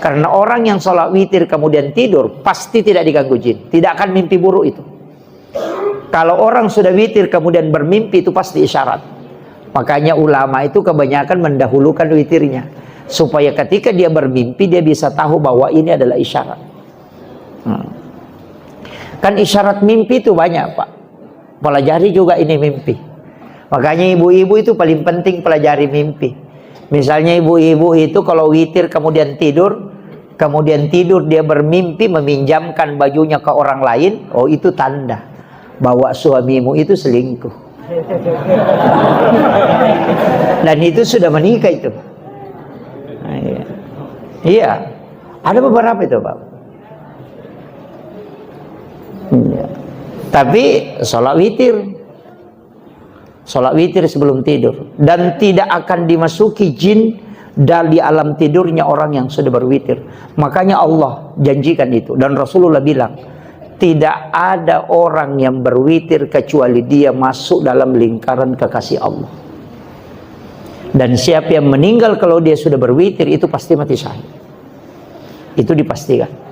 Karena orang yang sholat witir kemudian tidur pasti tidak diganggu jin, tidak akan mimpi buruk itu. Kalau orang sudah witir kemudian bermimpi itu pasti isyarat. Makanya ulama itu kebanyakan mendahulukan witirnya, supaya ketika dia bermimpi dia bisa tahu bahwa ini adalah isyarat. Kan isyarat mimpi itu banyak, Pak. Pelajari juga ini mimpi. Makanya ibu-ibu itu paling penting pelajari mimpi. Misalnya ibu-ibu itu kalau witir kemudian tidur dia bermimpi meminjamkan bajunya ke orang lain, oh itu tanda bahwa suamimu itu selingkuh. Dan itu sudah menikah itu. Nah, iya. Iya, ada beberapa itu, Pak. Iya. Tapi sholat witir sebelum tidur, dan tidak akan dimasuki jin dari alam tidurnya orang yang sudah berwitir. Makanya Allah janjikan itu, dan Rasulullah bilang tidak ada orang yang berwitir kecuali dia masuk dalam lingkaran kekasih Allah. Dan siapa yang meninggal kalau dia sudah berwitir itu pasti mati syahid, itu dipastikan.